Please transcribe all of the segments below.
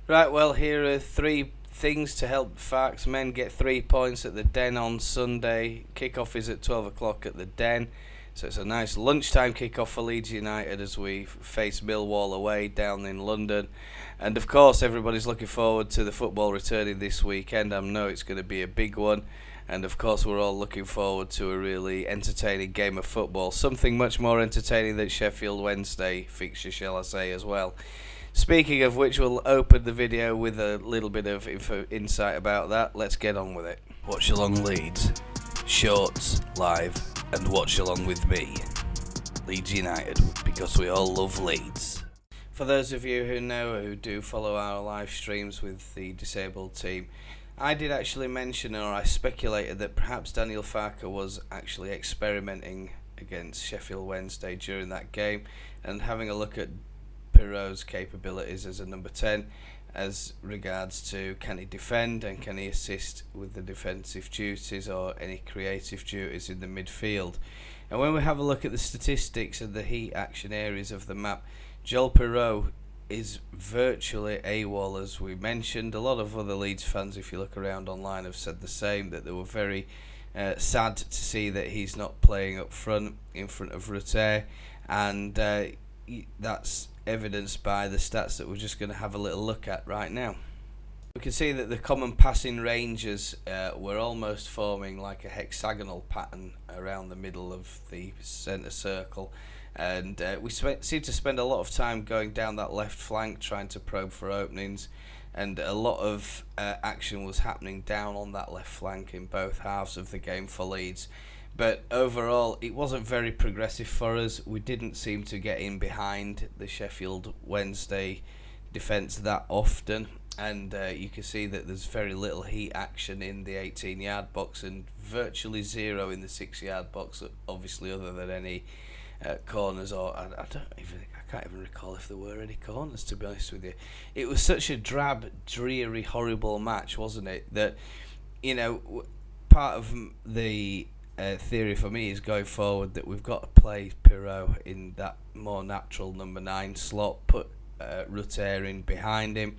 Right, well, here are three things to help Farks men get 3 points at the Den on Sunday. Kick-off is at 12 o'clock at the Den, so it's a nice lunchtime kick-off for Leeds United as we face Millwall away down in London. And of course, everybody's looking forward to the football returning this weekend. I know it's going to be a big one. And of course, we're all looking forward to a really entertaining game of football. Something much more entertaining than Sheffield Wednesday fixture, shall I say, as well. Speaking of which, we'll open the video with a little bit of insight about that. Let's get on with it. Watch along Leeds, shorts, live, and watch along with me, Leeds United, because we all love Leeds. For those of you who do follow our live streams with the disabled team, I did actually mention, or I speculated, that perhaps Daniel Farke was actually experimenting against Sheffield Wednesday during that game and having a look at Pirot's capabilities as a number 10 as regards to can he defend and can he assist with the defensive duties or any creative duties in the midfield. And when we have a look at the statistics and the heat action areas of the map, Joel Pirot is virtually AWOL, as we mentioned. A lot of other Leeds fans, if you look around online, have said the same, that they were very sad to see that he's not playing up front in front of Rutter, and that's evidenced by the stats that we're just going to have a little look at right now. We can see that the common passing ranges were almost forming like a hexagonal pattern around the middle of the centre circle, and we seem to spend a lot of time going down that left flank trying to probe for openings, and a lot of action was happening down on that left flank in both halves of the game for Leeds. But overall, it wasn't very progressive for us. We didn't seem to get in behind the Sheffield Wednesday defence that often. And you can see that there's very little heat action in the 18-yard box and virtually zero in the 6-yard box, obviously, other than any corners. Or I can't even recall if there were any corners, to be honest with you. It was such a drab, dreary, horrible match, wasn't it? That, part of the theory for me is going forward that we've got to play Pirot in that more natural number 9 slot, put Rutter in behind him,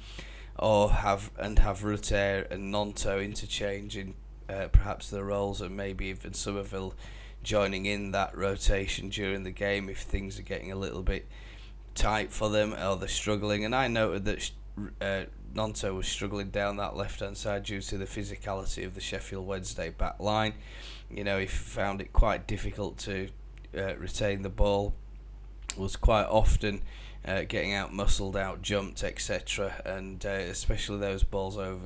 or have Rutter and Nonto interchanging perhaps the roles, and maybe even Somerville joining in that rotation during the game if things are getting a little bit tight for them or they're struggling. And I noted that Nonto was struggling down that left hand side due to the physicality of the Sheffield Wednesday back line. He found it quite difficult to retain the ball, was quite often getting out muscled, out jumped, etc. And especially those balls over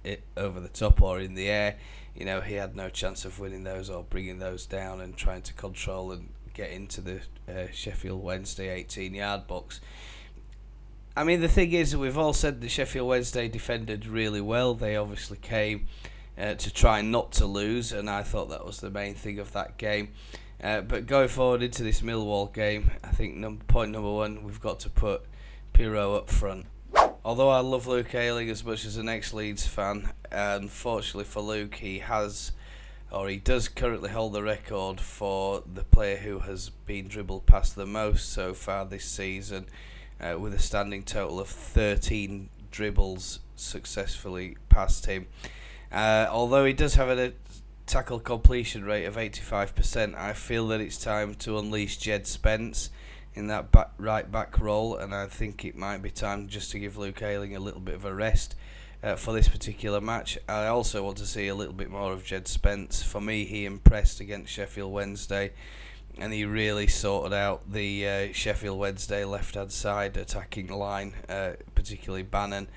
the top or in the air, he had no chance of winning those or bringing those down and trying to control and get into the Sheffield Wednesday 18-yard box. I mean, the thing is, we've all said the Sheffield Wednesday defended really well. They obviously came to try not to lose, and I thought that was the main thing of that game. But going forward into this Millwall game, I think point number one, we've got to put Pirot up front. Although I love Luke Ayling as much as an ex-Leeds fan, unfortunately for Luke, he does currently hold the record for the player who has been dribbled past the most so far this season, with a standing total of 13 dribbles successfully past him. Although he does have a tackle completion rate of 85%, I feel that it's time to unleash Jed Spence in that right back role, and I think it might be time just to give Luke Ayling a little bit of a rest for this particular match. I also want to see a little bit more of Jed Spence. For me, he impressed against Sheffield Wednesday, and he really sorted out the Sheffield Wednesday left-hand side attacking line, particularly Bannon,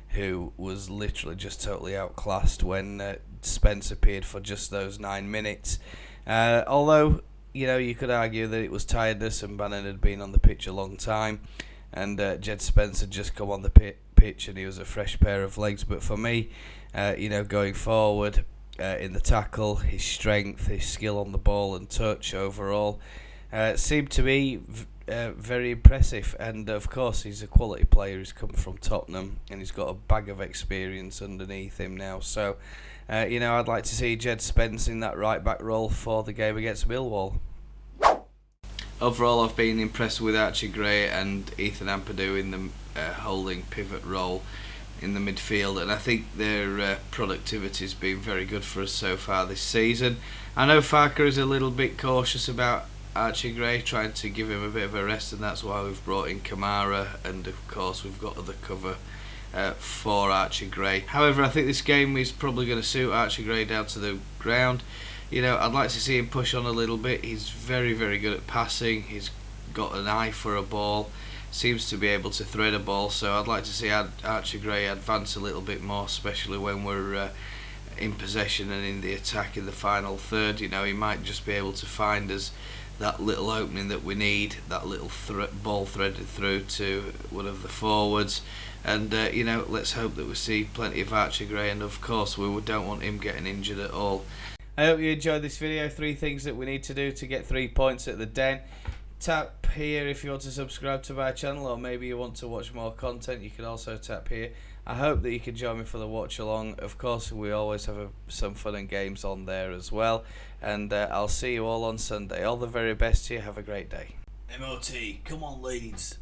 who was literally just totally outclassed when Spence appeared for just those 9 minutes. Although, you could argue that it was tiredness and Bannon had been on the pitch a long time, and Jed Spence had just come on the pitch and he was a fresh pair of legs. But for me, going forward in the tackle, his strength, his skill on the ball and touch overall seemed to be very impressive. And of course, he's a quality player. He's come from Tottenham and he's got a bag of experience underneath him now. So, I'd like to see Jed Spence in that right back role for the game against Millwall. Overall, I've been impressed with Archie Gray and Ethan Ampadu in the holding pivot role in the midfield, and I think their productivity has been very good for us so far this season. I know Farker is a little bit cautious about Archie Gray, trying to give him a bit of a rest, and that's why we've brought in Kamara, and of course we've got other cover for Archie Gray. However, I think this game is probably going to suit Archie Gray down to the ground. You know, I'd like to see him push on a little bit. He's very, very good at passing. He's got an eye for a ball, seems to be able to thread a ball, so I'd like to see Archie Gray advance a little bit more, especially when we're in possession and in the attack in the final third. You know, he might just be able to find us that little opening that we need, that little ball threaded through to one of the forwards, and you know, let's hope that we see plenty of Archie Gray, and of course we don't want him getting injured at all. I hope you enjoyed this video. 3 things that we need to do to get 3 points at the Den. Tap here if you want to subscribe to my channel, or maybe you want to watch more content. You can also tap here. I hope that you can join me for the watch along. Of course, we always have some fun and games on there as well, and I'll see you all on Sunday. All the very best to you. Have a great day. MOT, come on Leeds.